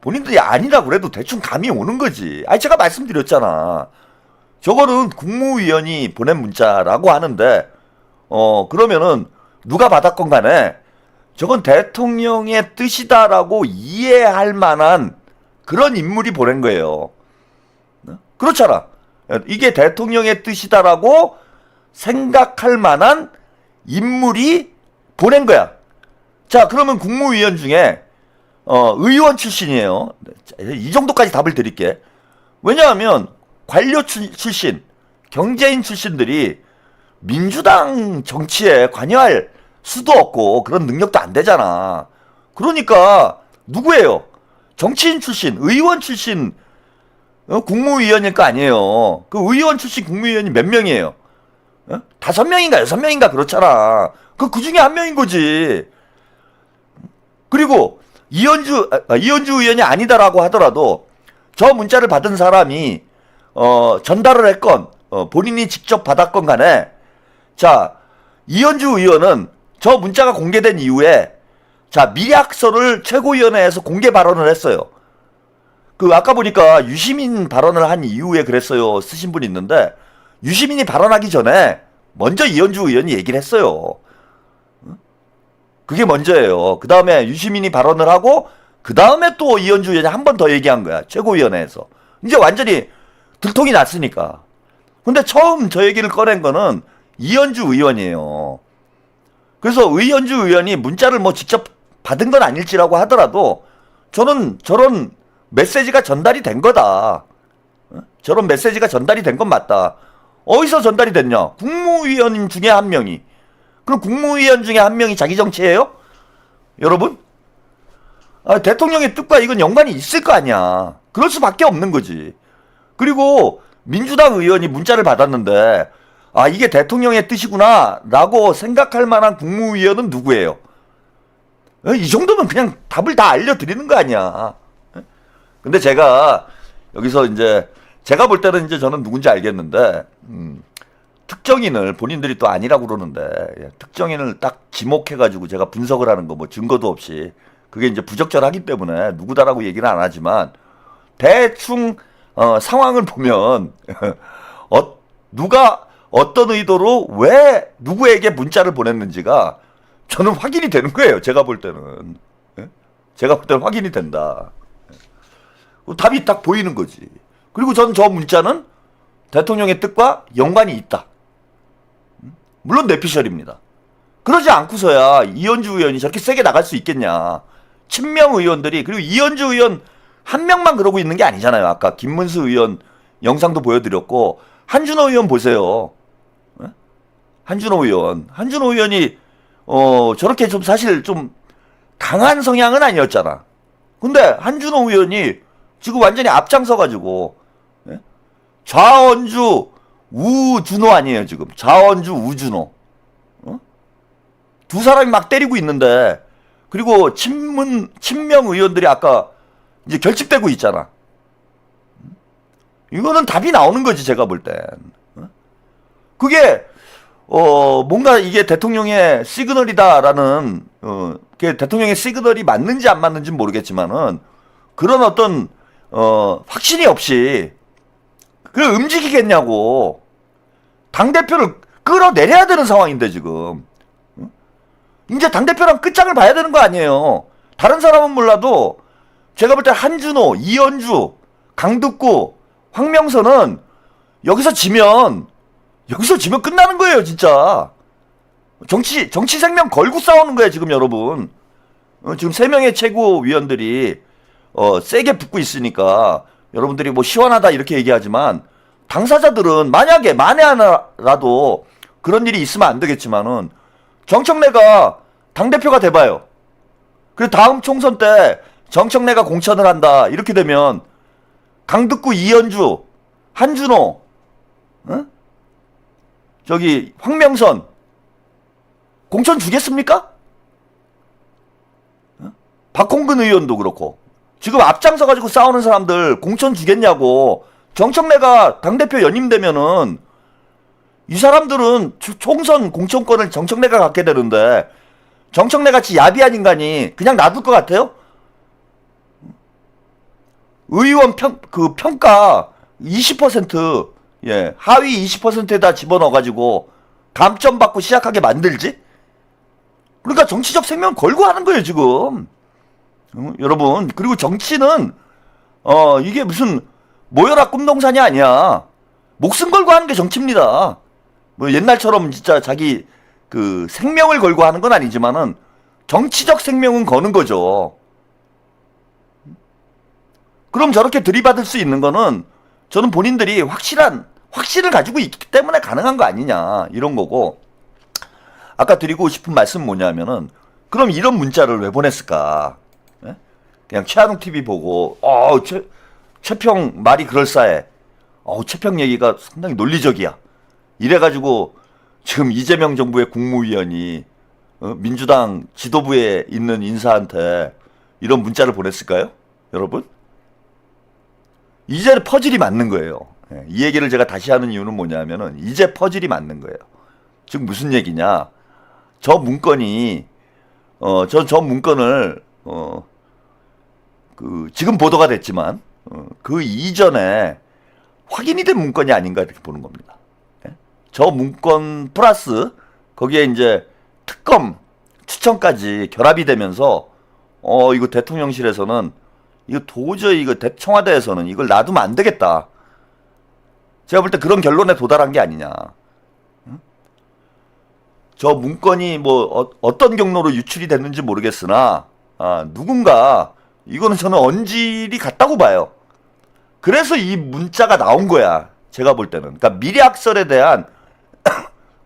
본인들이 아니라고 그래도 대충 감이 오는 거지. 제가 말씀드렸잖아. 저거는 국무위원이 보낸 문자라고 하는데 그러면은 누가 받았건 간에 저건 대통령의 뜻이다라고 이해할 만한 그런 인물이 보낸 거예요. 그렇잖아. 이게 대통령의 뜻이다라고 생각할 만한 인물이 보낸 거야. 자, 그러면 국무위원 중에 의원 출신이에요. 이 정도까지 답을 드릴게. 왜냐하면 관료 출신, 경제인 출신들이 민주당 정치에 관여할 수도 없고 그런 능력도 안 되잖아. 그러니까 누구예요? 정치인 출신, 의원 출신 국무위원일 거 아니에요. 그 의원 출신 국무위원이 몇 명이에요? 5명인가 6명인가 그렇잖아. 그 중에 한 명인 거지. 그리고 이현주 의원이 아니다라고 하더라도 저 문자를 받은 사람이 전달을 했건 본인이 직접 받았건 간에 자 이현주 의원은 저 문자가 공개된 이후에 자, 미략서를 최고위원회에서 공개 발언을 했어요. 그 아까 보니까 유시민 발언을 한 이후에 그랬어요 쓰신 분이 있는데, 유시민이 발언하기 전에 먼저 이현주 의원이 얘기를 했어요. 그게 먼저예요. 그 다음에 유시민이 발언을 하고 그 다음에 또 이현주 의원이 한 번 더 얘기한 거야. 최고위원회에서. 이제 완전히 들통이 났으니까. 근데 처음 저 얘기를 꺼낸 거는 이현주 의원이에요. 그래서 이현주 의원이 문자를 뭐 직접 받은 건 아닐지라고 하더라도 저는 저런 메시지가 전달이 된 거다. 저런 메시지가 전달이 된 건 맞다. 어디서 전달이 됐냐? 국무위원 중에 한 명이. 그럼 국무위원 중에 한 명이 자기 정치예요? 여러분? 대통령의 뜻과 이건 연관이 있을 거 아니야. 그럴 수밖에 없는 거지. 그리고 민주당 의원이 문자를 받았는데 이게 대통령의 뜻이구나 라고 생각할 만한 국무위원은 누구예요? 이 정도면 그냥 답을 다 알려드리는 거 아니야. 근데 제가 여기서 이제 제가 볼 때는 이제 저는 누군지 알겠는데 특정인을 본인들이 또 아니라고 그러는데 특정인을 딱 지목해가지고 제가 분석을 하는 거 뭐 증거도 없이 그게 이제 부적절하기 때문에 누구다라고 얘기는 안 하지만 대충 상황을 보면 누가 어떤 의도로 왜 누구에게 문자를 보냈는지가 저는 확인이 되는 거예요. 제가 볼 때는. 제가 볼 때는 확인이 된다. 답이 딱 보이는 거지. 그리고 전 저 문자는 대통령의 뜻과 연관이 있다. 물론 내피셜입니다. 그러지 않고서야 이현주 의원이 저렇게 세게 나갈 수 있겠냐. 친명 의원들이, 그리고 이현주 의원 한 명만 그러고 있는 게 아니잖아요. 아까 김문수 의원 영상도 보여드렸고 한준호 의원 보세요. 한준호 의원이 저렇게 좀 사실 좀 강한 성향은 아니었잖아. 근데 한준호 의원이 지금 완전히 앞장서가지고 좌원주 우준호 아니에요 지금. 좌원주 우준호. 두 사람이 막 때리고 있는데, 그리고 친명 의원들이 아까 이제 결집되고 있잖아. 이거는 답이 나오는 거지 제가 볼 땐. 그게 뭔가 이게 대통령의 시그널이다라는 그게 대통령의 시그널이 맞는지 안 맞는지는 모르겠지만은 그런 어떤 확신이 없이 그 움직이겠냐고. 당대표를 끌어내려야 되는 상황인데 지금 이제 당대표랑 끝장을 봐야 되는 거 아니에요. 다른 사람은 몰라도 제가 볼 때 한준호, 이현주, 강득구, 황명선은 여기서 지면 끝나는 거예요 진짜. 정치 생명 걸고 싸우는 거예요 지금 여러분. 지금 3명의 최고위원들이 세게 붙고 있으니까 여러분들이 뭐 시원하다 이렇게 얘기하지만 당사자들은 만약에 만에 하나라도 그런 일이 있으면 안 되겠지만은 정청래가 당대표가 돼봐요. 그리고 다음 총선 때 정청래가 공천을 한다 이렇게 되면 강득구, 이현주, 한준호, 저기 황명선 공천 주겠습니까? 박홍근 의원도 그렇고 지금 앞장서가지고 싸우는 사람들 공천 주겠냐고. 정청래가 당대표 연임되면은 이 사람들은 총선 공천권을 정청래가 갖게 되는데 정청래같이 야비한 인간이 그냥 놔둘 것 같아요? 의원 평가 20% 하위 20%에다 집어넣어가지고 감점 받고 시작하게 만들지? 그러니까 정치적 생명 걸고 하는 거예요 지금. 여러분, 그리고 정치는 이게 무슨 모여라 꿈동산이 아니야. 목숨 걸고 하는 게 정치입니다. 뭐 옛날처럼 진짜 자기 그 생명을 걸고 하는 건 아니지만은 정치적 생명은 거는 거죠. 그럼 저렇게 들이받을 수 있는 거는 저는 본인들이 확신을 가지고 있기 때문에 가능한 거 아니냐 이런 거고. 아까 드리고 싶은 말씀은 뭐냐면은 그럼 이런 문자를 왜 보냈을까? 그냥 최한욱 TV 보고 최평 말이 그럴싸해. 최평 얘기가 상당히 논리적이야. 이래가지고 지금 이재명 정부의 국무위원이 민주당 지도부에 있는 인사한테 이런 문자를 보냈을까요? 여러분? 이제 퍼즐이 맞는 거예요. 이 얘기를 제가 다시 하는 이유는 뭐냐면은 이제 퍼즐이 맞는 거예요. 지금 무슨 얘기냐? 저 문건이 저 문건을 지금 보도가 됐지만 그 이전에 확인이 된 문건이 아닌가 이렇게 보는 겁니다. 예? 저 문건 플러스 거기에 이제 특검 추천까지 결합이 되면서 이거 대통령실에서는 이거 도저히 이거 청와대에서는 이걸 놔두면 안 되겠다. 제가 볼 때 그런 결론에 도달한 게 아니냐. 저 문건이 뭐 어떤 경로로 유출이 됐는지 모르겠으나 누군가 이거는 저는 언질이 같다고 봐요. 그래서 이 문자가 나온 거야. 제가 볼 때는. 그러니까 미래학설에 대한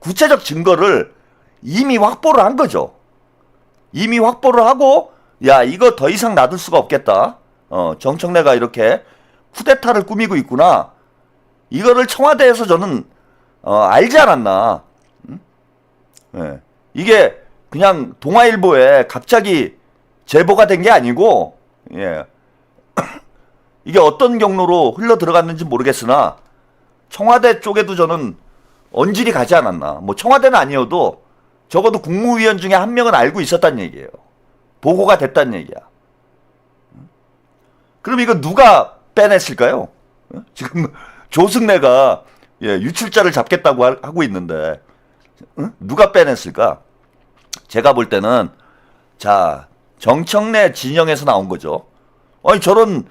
구체적 증거를 이미 확보를 한 거죠. 이미 확보를 하고 야 이거 더 이상 놔둘 수가 없겠다. 정청래가 이렇게 쿠데타를 꾸미고 있구나. 이거를 청와대에서 저는 알지 않았나. 예. 이게 그냥 동아일보에 갑자기 제보가 된 게 아니고 예. 이게 어떤 경로로 흘러 들어갔는지 모르겠으나 청와대 쪽에도 저는 언질이 가지 않았나. 뭐 청와대는 아니어도 적어도 국무위원 중에 한 명은 알고 있었단 얘기예요. 보고가 됐단 얘기야. 그럼 이거 누가 빼냈을까요? 지금 조승래가 유출자를 잡겠다고 하고 있는데 누가 빼냈을까? 제가 볼 때는 자 정청래 진영에서 나온 거죠. 아니 저런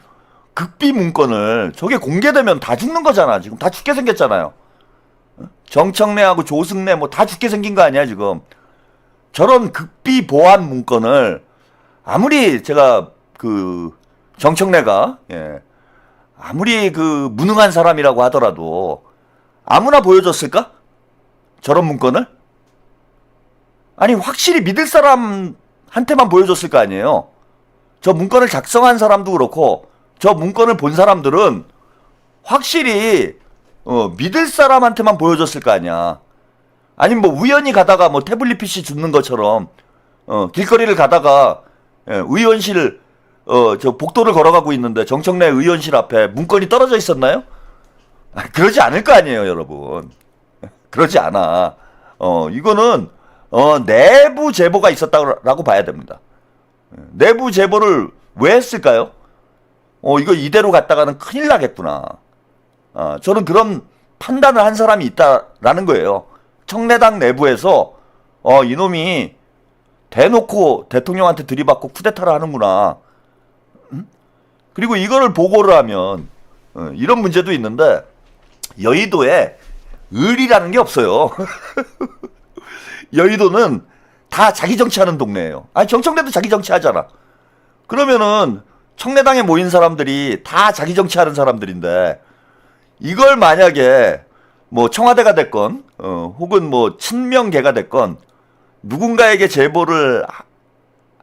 극비 문건을 저게 공개되면 다 죽는 거잖아. 지금 다 죽게 생겼잖아요. 정청래하고 조승래 뭐 다 죽게 생긴 거 아니야 지금. 저런 극비 보안 문건을 아무리 제가 정청래가 아무리 무능한 사람이라고 하더라도 아무나 보여줬을까? 저런 문건을? 아니 확실히 믿을 사람한테만 보여줬을 거 아니에요. 저 문건을 작성한 사람도 그렇고 저 문건을 본 사람들은 확실히 믿을 사람한테만 보여줬을 거 아니야. 아니면 뭐 우연히 가다가 뭐 태블릿 PC 줍는 것처럼 길거리를 가다가 의원실 저 복도를 걸어가고 있는데 정청래 의원실 앞에 문건이 떨어져 있었나요? 그러지 않을 거 아니에요, 여러분. 그러지 않아. 이거는 내부 제보가 있었다고 봐야 됩니다. 내부 제보를 왜 했을까요? 이거 이대로 갔다가는 큰일 나겠구나. 저는 그런 판단을 한 사람이 있다라는 거예요. 청래당 내부에서 이놈이 대놓고 대통령한테 들이받고 쿠데타를 하는구나. 그리고 이거를 보고를 하면 이런 문제도 있는데 여의도에 을이라는 게 없어요. 여의도는 다 자기 정치하는 동네예요. 아니 정청래도 자기 정치하잖아. 그러면은 청래당에 모인 사람들이 다 자기 정치하는 사람들인데 이걸 만약에 뭐 청와대가 됐건 혹은 뭐 친명계가 됐건 누군가에게 제보를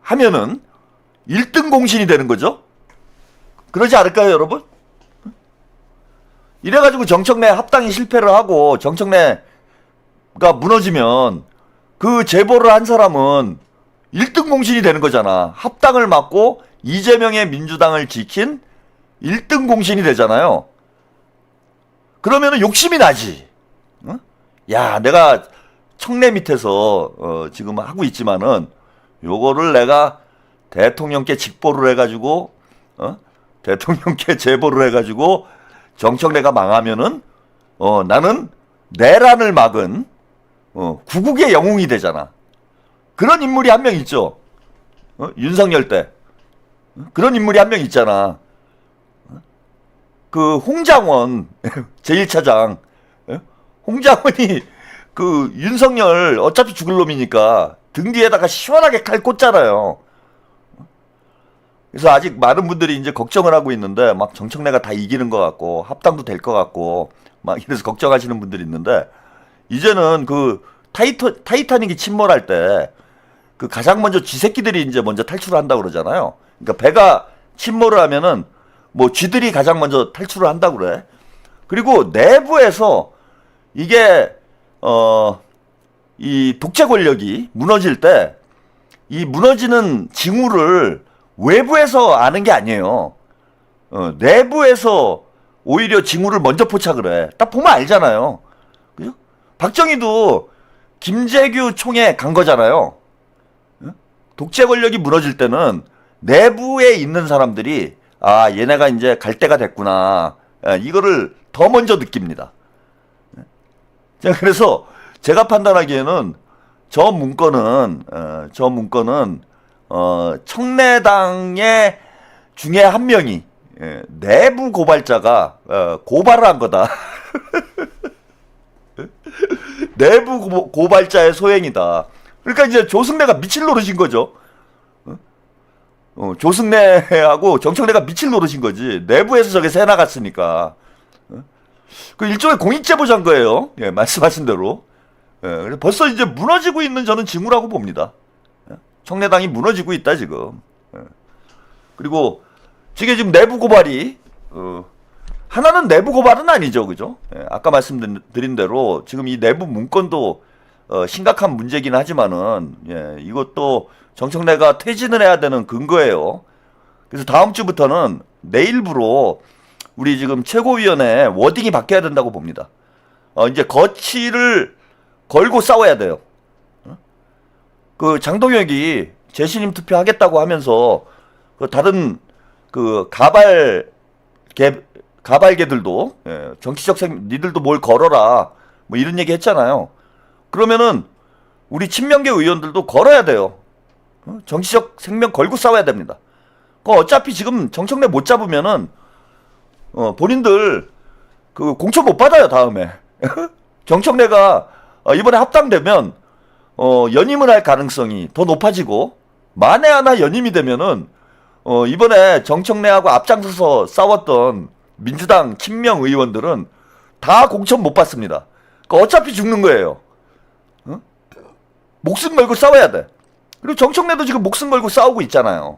하면은 1등 공신이 되는 거죠. 그러지 않을까요, 여러분? 이래가지고 정청래 합당이 실패를 하고 정청래가 무너지면 그 제보를 한 사람은 1등 공신이 되는 거잖아. 합당을 막고 이재명의 민주당을 지킨 1등 공신이 되잖아요. 그러면은 욕심이 나지. 야, 내가 청래 밑에서 지금 하고 있지만은 요거를 내가 대통령께 직보를 해가지고 대통령께 제보를 해가지고 정청래가 망하면은 나는 내란을 막은 구국의 영웅이 되잖아. 그런 인물이 한 명 있죠. 윤석열 때 그런 인물이 한 명 있잖아. 그 홍장원 제1차장 홍장원이 그 윤석열 어차피 죽을 놈이니까 등 뒤에다가 시원하게 칼 꽂잖아요. 그래서 아직 많은 분들이 이제 걱정을 하고 있는데 막 정청래가 다 이기는 것 같고 합당도 될 것 같고 막 이래서 걱정하시는 분들이 있는데 이제는 그 타이타닉이 침몰할 때 그 가장 먼저 쥐새끼들이 이제 먼저 탈출을 한다고 그러잖아요. 그러니까 배가 침몰을 하면은 뭐 쥐들이 가장 먼저 탈출을 한다고 그래. 그리고 내부에서 이게 이 독재 권력이 무너질 때 이 무너지는 징후를 외부에서 아는 게 아니에요. 내부에서 오히려 징후를 먼저 포착을 해. 딱 보면 알잖아요. 그죠? 박정희도 김재규 총에 간 거잖아요. 독재 권력이 무너질 때는 내부에 있는 사람들이 아, 얘네가 이제 갈 때가 됐구나. 이거를 더 먼저 느낍니다. 자, 그래서 제가 판단하기에는 저 문건은 청래당의 중에 한 명이 내부 고발자가 고발을 한 거다. 내부 고발자의 소행이다. 그러니까 이제 조승래가 미칠 노릇인 거죠. 조승래하고 정청래가 미칠 노릇인 거지. 내부에서 저게 새 나갔으니까. 그 일종의 공익제보자인 거예요. 예, 말씀하신 대로. 예, 벌써 이제 무너지고 있는 저는 징후라고 봅니다. 예, 청래당이 무너지고 있다 지금. 예. 그리고 지금 내부 고발이 하나는 내부 고발은 아니죠, 그죠? 예, 아까 말씀드린 대로 지금 이 내부 문건도 심각한 문제긴 하지만은 예, 이것도 정청래가 퇴진을 해야 되는 근거예요. 그래서 다음 주부터는 내일부로 우리 지금 최고위원회 워딩이 바뀌어야 된다고 봅니다. 이제 거취를 걸고 싸워야 돼요. 그 장동혁이 재신임 투표하겠다고 하면서 그 다른 그 가발개들도 예, 정치적 니들도 뭘 걸어라 뭐 이런 얘기 했잖아요. 그러면은 우리 친명계 의원들도 걸어야 돼요. 정치적 생명 걸고 싸워야 됩니다. 어차피 지금 정청래 못 잡으면은 본인들 그 공천 못 받아요 다음에. 정청래가 이번에 합당되면 연임을 할 가능성이 더 높아지고 만에 하나 연임이 되면은 이번에 정청래하고 앞장서서 싸웠던 민주당 친명 의원들은 다 공천 못 받습니다. 어차피 죽는 거예요. 목숨 걸고 싸워야 돼. 그리고 정청래도 지금 목숨 걸고 싸우고 있잖아요.